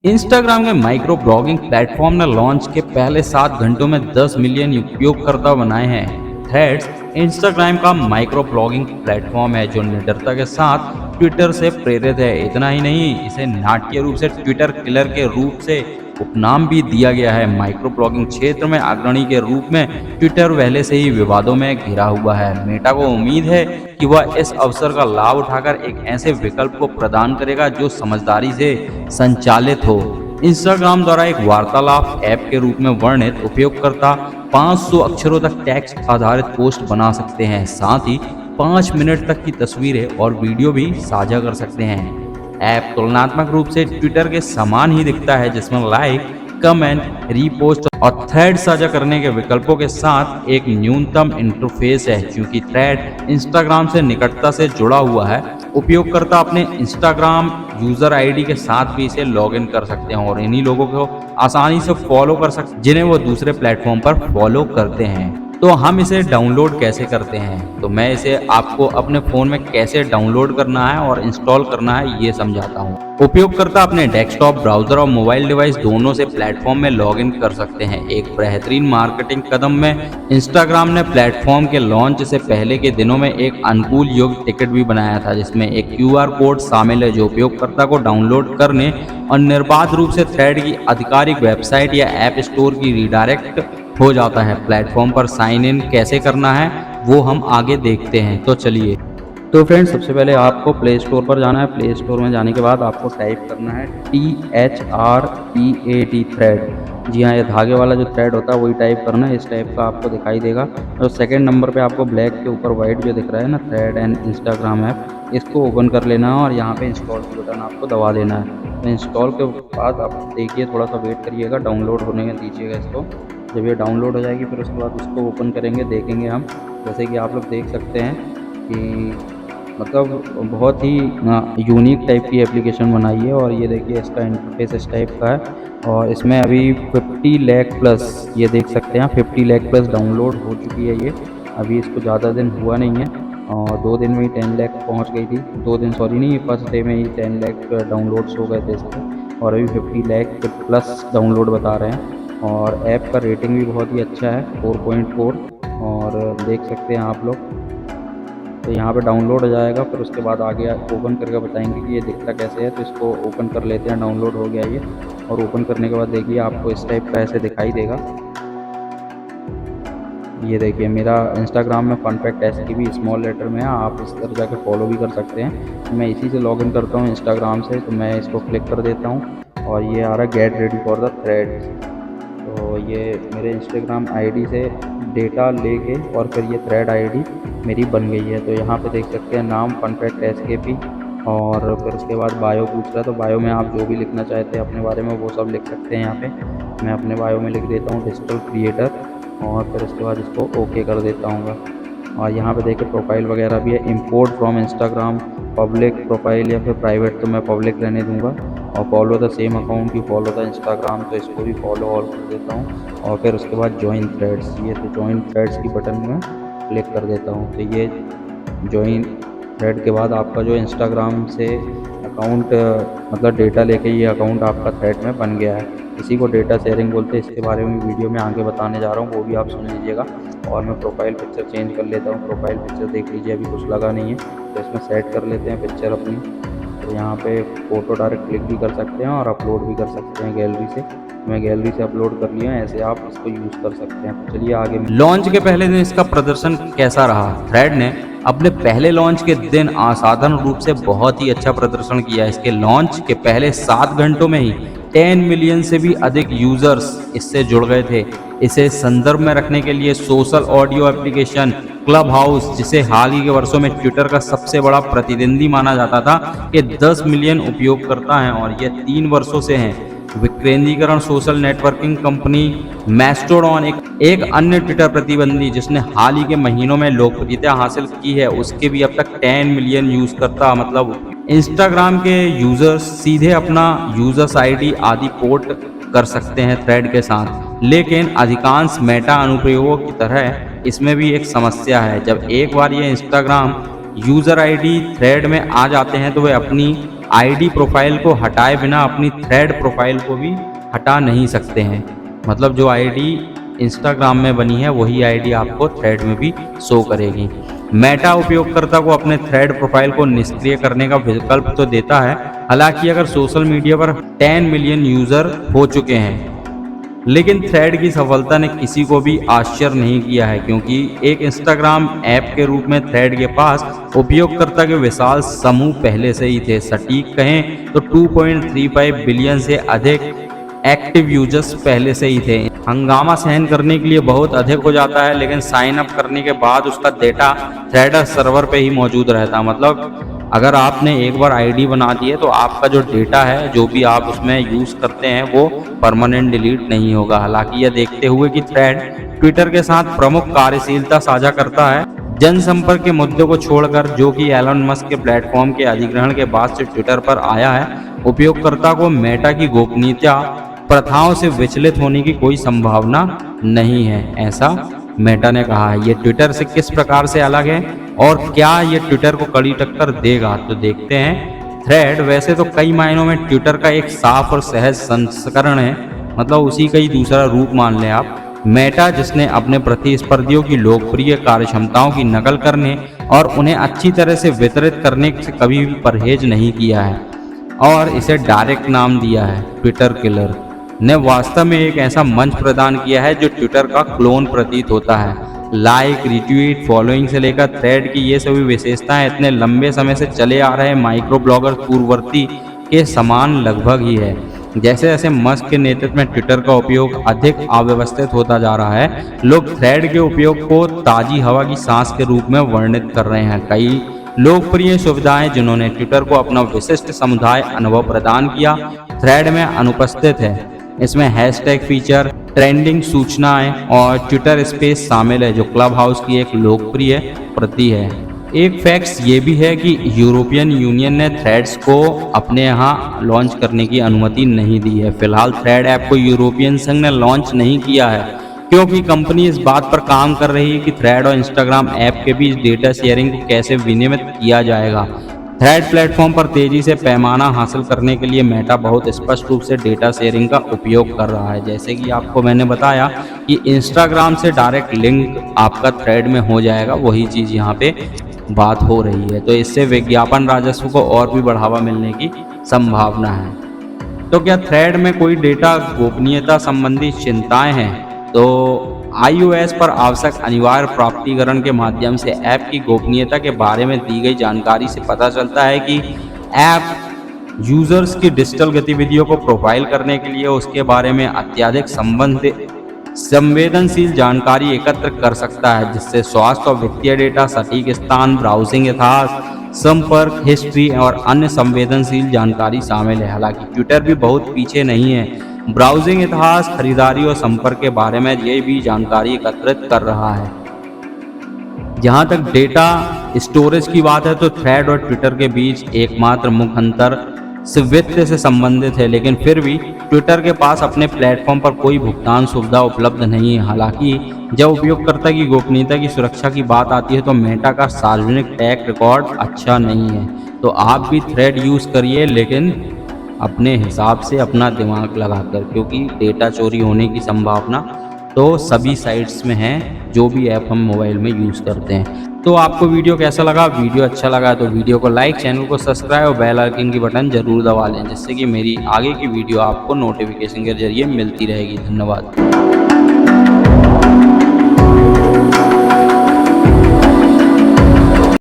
Instagram के micro blogging platform ने launch के पहले 7 घंटों में 10 मिलियन उपयोगकर्ता बनाए हैं। थ्रेड्स इंस्टाग्राम का माइक्रो ब्लॉगिंग प्लेटफॉर्म है जो निडरता के साथ ट्विटर से प्रेरित है। इतना ही नहीं, इसे नाटकीय रूप से ट्विटर किलर के रूप से उपनाम भी दिया गया है। माइक्रो ब्लॉगिंग क्षेत्र में अग्रणी के रूप में ट्विटर पहले से ही विवादों में घिरा हुआ है। मेटा को उम्मीद है कि वह इस अवसर का लाभ उठाकर एक ऐसे विकल्प को प्रदान करेगा जो समझदारी से संचालित हो। इंस्टाग्राम द्वारा एक वार्तालाप ऐप के रूप में वर्णित उपयोगकर्ता 500 अक्षरों तक टेक्स्ट आधारित पोस्ट बना सकते हैं। साथ ही 5 मिनट तक की तस्वीरें और वीडियो भी साझा कर सकते हैं। ऐप तुलनात्मक रूप से ट्विटर के समान ही दिखता है, जिसमें लाइक, कमेंट, रीपोस्ट और थ्रेड साझा करने के विकल्पों के साथ एक न्यूनतम इंटरफेस है। क्योंकि थ्रेड इंस्टाग्राम से निकटता से जुड़ा हुआ है, उपयोगकर्ता अपने इंस्टाग्राम यूजर आईडी के साथ भी इसे लॉगिन कर सकते हैं और इन्हीं लोगों को आसानी से फॉलो कर सकते हैं जिन्हें वो दूसरे प्लेटफॉर्म पर फॉलो करते हैं। तो हम इसे डाउनलोड कैसे करते हैं, तो मैं इसे आपको अपने फ़ोन में कैसे डाउनलोड करना है और इंस्टॉल करना है ये समझाता हूँ। उपयोगकर्ता अपने डेस्कटॉप, ब्राउज़र और मोबाइल डिवाइस दोनों से प्लेटफॉर्म में लॉगिन कर सकते हैं। एक बेहतरीन मार्केटिंग कदम में इंस्टाग्राम ने प्लेटफॉर्म के लॉन्च से पहले के दिनों में एक अनुकूल योग टिकट भी बनाया था, जिसमें एक QR कोड शामिल है जो उपयोगकर्ता को डाउनलोड करने और निर्बाध रूप से थ्रेड की आधिकारिक वेबसाइट या ऐप स्टोर की रिडायरेक्ट हो जाता है। प्लेटफॉर्म पर साइन इन कैसे करना है वो हम आगे देखते हैं, तो चलिए। तो फ्रेंड्स, सबसे पहले आपको प्ले स्टोर पर जाना है। प्ले स्टोर में जाने के बाद आपको टाइप करना है THREAD थ्रेड। जी हाँ, ये धागे वाला जो थ्रेड होता है वही टाइप करना है। इस टाइप का आपको दिखाई देगा। और सेकंड नंबर पे आपको ब्लैक के ऊपर वाइट जो दिख रहा है ना, थ्रेड एंड इंस्टाग्राम ऐप, इसको ओपन कर लेना है और यहाँ पे इंस्टॉल की बटन आपको दबा देना है। तो इंस्टॉल के बाद आप देखिए, थोड़ा सा वेट करिएगा, डाउनलोड होने में दीजिएगा इसको। जब ये डाउनलोड हो जाएगी फिर उसके बाद उसको ओपन करेंगे, देखेंगे हम। जैसे कि आप लोग देख सकते हैं कि मतलब बहुत ही यूनिक टाइप की एप्लीकेशन बनाई है। और ये देखिए, इसका इंटरफेस इस टाइप का है। और इसमें अभी 50 लाख प्लस, ये देख सकते हैं 50 लाख प्लस डाउनलोड हो चुकी है। ये अभी इसको ज़्यादा दिन हुआ नहीं है और 2 दिन में ही 10 लाख पहुँच गई थी। 2 दिन सॉरी नहीं, फर्स्ट डे में ही 10 लाख डाउनलोड्स हो गए थे इसके। और अभी 50 लाख प्लस डाउनलोड बता रहे हैं। और ऐप का रेटिंग भी बहुत ही अच्छा है, 4.4। और देख सकते हैं आप लोग। तो यहाँ पे डाउनलोड हो जाएगा, फिर उसके बाद आगे ओपन करके बताएंगे कि ये दिखता कैसे है। तो इसको ओपन कर लेते हैं। डाउनलोड हो गया ये। और ओपन करने के बाद देखिए आपको इस टाइप का ऐसे दिखाई देगा। ये देखिए, मेरा इंस्टाग्राम में फन फैक्ट ऐसे भी स्मॉल लेटर में है, आप इस तरह जाके फॉलो भी कर सकते हैं। मैं इसी से लॉगिन करता हूँ इंस्टाग्राम से। तो मैं इसको क्लिक कर देता हूँ और ये आ रहा है get ready for the threads. तो ये मेरे इंस्टाग्राम आईडी से डेटा लेके और फिर ये थ्रेड आईडी मेरी बन गई है। तो यहाँ पे देख सकते हैं नाम फन फैक्ट SKP। और फिर उसके बाद बायो पूछ रहा है, तो बायो में आप जो भी लिखना चाहते हैं अपने बारे में वो सब लिख सकते हैं। यहाँ पे मैं अपने बायो में लिख देता हूँ डिजिटल क्रिएटर। और फिर उसके बाद इसको ओके कर देता हूँ। और यहाँ पे देखिए प्रोफाइल वगैरह भी है। Import from Instagram, public profile या फिर प्राइवेट, तो मैं पब्लिक रहने दूँगा। और फॉलो द सेम अकाउंट, की फॉलो द इंस्टाग्राम, तो इसको भी फॉलो ऑल कर देता हूँ। और फिर उसके बाद ज्वाइन थ्रेड्स, ये तो ज्वाइन थ्रेड्स की बटन में क्लिक कर देता हूँ। तो ये ज्वाइन थ्रेड के बाद आपका जो इंस्टाग्राम से अकाउंट मतलब डेटा लेके ये अकाउंट आपका थ्रेड में बन गया है। इसी को डेटा शेयरिंग बोलते हैं। इसके बारे में वीडियो में आगे बताने जा रहा हूँ, वो भी आप सुन लीजिएगा। और मैं प्रोफाइल पिक्चर चेंज कर लेता हूँ। प्रोफाइल पिक्चर देख लीजिए, अभी कुछ लगा नहीं है, तो इसमें सेट कर लेते हैं पिक्चर अपनी। तो यहाँ पे फ़ोटो डायरेक्ट क्लिक भी कर सकते हैं और अपलोड भी कर सकते हैं गैलरी से। मैं गैलरी से अपलोड कर लिया है, ऐसे आप इसको यूज़ कर सकते हैं। तो चलिए आगे। लॉन्च के पहले दिन इसका प्रदर्शन कैसा रहा? थ्रेड ने अपने पहले लॉन्च के दिन असाधारण रूप से बहुत ही अच्छा प्रदर्शन किया। इसके लॉन्च के पहले 7 घंटों में ही 10 मिलियन से भी अधिक यूजर्स इससे जुड़ गए थे। इसे संदर्भ में रखने के लिए social audio application club house, जिसे हाल ही के वर्षों में ट्विटर का सबसे बड़ा प्रतिद्वंदी माना जाता था, के 10 मिलियन उपयोगकर्ता हैं और ये 3 वर्षों से हैं। विकेंद्रीकरण सोशल नेटवर्किंग कंपनी मैस्टोडॉन, एक अन्य ट्विटर प्रतिद्वंदी जिसने हाल ही के महीनों में लोकप्रियता हासिल की है, उसके भी अब तक 10 मिलियन यूज करता, मतलब इंस्टाग्राम के यूजर्स सीधे अपना यूजर्स आईडी आदि पोर्ट कर सकते हैं थ्रेड के साथ। लेकिन अधिकांश मेटा अनुप्रयोगों की तरह इसमें भी एक समस्या है। जब एक बार ये इंस्टाग्राम यूजर आईडी थ्रेड में आ जाते हैं तो वे अपनी आईडी प्रोफाइल को हटाए बिना अपनी थ्रेड प्रोफाइल को भी हटा नहीं सकते हैं। मतलब जो आईडी इंस्टाग्राम में बनी है वही आईडी आपको थ्रेड में भी शो करेगी। मेटा उपयोगकर्ता को अपने थ्रेड प्रोफाइल को निष्क्रिय करने का विकल्प तो देता है, हालांकि अगर सोशल मीडिया पर 10 मिलियन यूजर हो चुके हैं, लेकिन थ्रेड की सफलता ने किसी को भी आश्चर्य नहीं किया है, क्योंकि एक इंस्टाग्राम ऐप के रूप में थ्रेड के पास उपयोगकर्ता के विशाल समूह पहले से ही थे। सटीक कहें तो 2.35 बिलियन से अधिक एक्टिव यूजर्स पहले से ही थे। हंगामा सहन करने के लिए बहुत अधिक हो जाता है, लेकिन साइन अप करने के बाद उसका डेटा थ्रेडर सर्वर पे ही मौजूद रहता है। मतलब अगर आपने एक बार आईडी बना दी है तो आपका जो डेटा है, जो भी आप उसमें यूज़ करते हैं, वो परमानेंट डिलीट नहीं होगा। हालांकि यह देखते हुए कि थ्रेड ट्विटर के साथ प्रमुख कार्यशीलता साझा करता है, जनसंपर्क के मुद्दे को छोड़कर, जो कि एलन मस्क के प्लेटफॉर्म के अधिग्रहण के बाद से ट्विटर पर आया है, उपयोगकर्ता को मेटा की गोपनीयता प्रथाओं से विचलित होने की कोई संभावना नहीं है, ऐसा मेटा ने कहा है। ये ट्विटर से किस प्रकार से अलग है और क्या ये ट्विटर को कड़ी टक्कर देगा, तो देखते हैं। थ्रेड वैसे तो कई मायनों में ट्विटर का एक साफ और सहज संस्करण है, मतलब उसी का ही दूसरा रूप मान लें आप। मेटा, जिसने अपने प्रतिस्पर्धियों की लोकप्रिय कार्यक्षमताओं की नकल करने और उन्हें अच्छी तरह से वितरित करने से कभी भी परहेज नहीं किया है और इसे डायरेक्ट नाम दिया है ट्विटर किलर, ने वास्तव में एक ऐसा मंच प्रदान किया है जो ट्विटर का क्लोन प्रतीत होता है। लाइक, रिट्वीट, फॉलोइंग से लेकर थ्रेड की ये सभी विशेषताएं इतने लंबे समय से चले आ रहे माइक्रो ब्लॉगर पूर्ववर्ती के समान लगभग ही है। जैसे जैसे मस्क के नेतृत्व में ट्विटर का उपयोग अधिक अव्यवस्थित होता जा रहा है, लोग थ्रेड के उपयोग को ताजी हवा की सांस के रूप में वर्णित कर रहे हैं। कई लोकप्रिय सुविधाएं जिन्होंने ट्विटर को अपना विशिष्ट समुदाय अनुभव प्रदान किया, थ्रेड में अनुपस्थित है। इसमें हैशटैग फीचर, ट्रेंडिंग सूचनाएं और ट्विटर स्पेस शामिल है, जो क्लब हाउस की एक लोकप्रिय प्रति है। एक फैक्ट्स ये भी है कि यूरोपियन यूनियन ने थ्रेड्स को अपने यहाँ लॉन्च करने की अनुमति नहीं दी है। फिलहाल थ्रेड ऐप को यूरोपियन संघ ने लॉन्च नहीं किया है, क्योंकि कंपनी इस बात पर काम कर रही है कि थ्रेड और इंस्टाग्राम ऐप के बीच डेटा शेयरिंग को कैसे विनियमित किया जाएगा। थ्रेड प्लेटफॉर्म पर तेजी से पैमाना हासिल करने के लिए मेटा बहुत स्पष्ट रूप से डेटा शेयरिंग का उपयोग कर रहा है। जैसे कि आपको मैंने बताया कि इंस्टाग्राम से डायरेक्ट लिंक आपका थ्रेड में हो जाएगा, वही चीज़ यहाँ पे बात हो रही है। तो इससे विज्ञापन राजस्व को और भी बढ़ावा मिलने की संभावना है। तो क्या थ्रेड में कोई डेटा गोपनीयता संबंधी चिंताएं हैं? तो iOS पर आवश्यक अनिवार्य प्राप्तिकरण के माध्यम से ऐप की गोपनीयता के बारे में दी गई जानकारी से पता चलता है कि ऐप यूजर्स की डिजिटल गतिविधियों को प्रोफाइल करने के लिए उसके बारे में अत्यधिक संवेदनशील जानकारी एकत्र कर सकता है, जिससे स्वास्थ्य और वित्तीय डेटा, सटीक स्थान, ब्राउजिंग इतिहास, संपर्क हिस्ट्री और अन्य संवेदनशील जानकारी शामिल है। हालांकि ट्विटर भी बहुत पीछे नहीं है। ब्राउजिंग इतिहास, खरीदारी और संपर्क के बारे में ये भी जानकारी एकत्रित कर रहा है। जहाँ तक डेटा स्टोरेज की बात है, तो थ्रेड और ट्विटर के बीच एकमात्र मुख्य अंतर वित्त से संबंधित है, लेकिन फिर भी ट्विटर के पास अपने प्लेटफॉर्म पर कोई भुगतान सुविधा उपलब्ध नहीं है। हालांकि जब उपयोगकर्ता की गोपनीयता की सुरक्षा की बात आती है, तो मेटा का सार्वजनिक ट्रैक रिकॉर्ड अच्छा नहीं है। तो आप भी थ्रेड यूज़ करिए, लेकिन अपने हिसाब से, अपना दिमाग लगाकर, क्योंकि डेटा चोरी होने की संभावना तो सभी साइट्स में है, जो भी ऐप हम मोबाइल में यूज़ करते हैं। तो आपको वीडियो कैसा लगा? वीडियो अच्छा लगा तो वीडियो को लाइक, चैनल को सब्सक्राइब और बेल आइकन की बटन जरूर दबा लें, जिससे कि मेरी आगे की वीडियो आपको नोटिफिकेशन के जरिए मिलती रहेगी। धन्यवाद।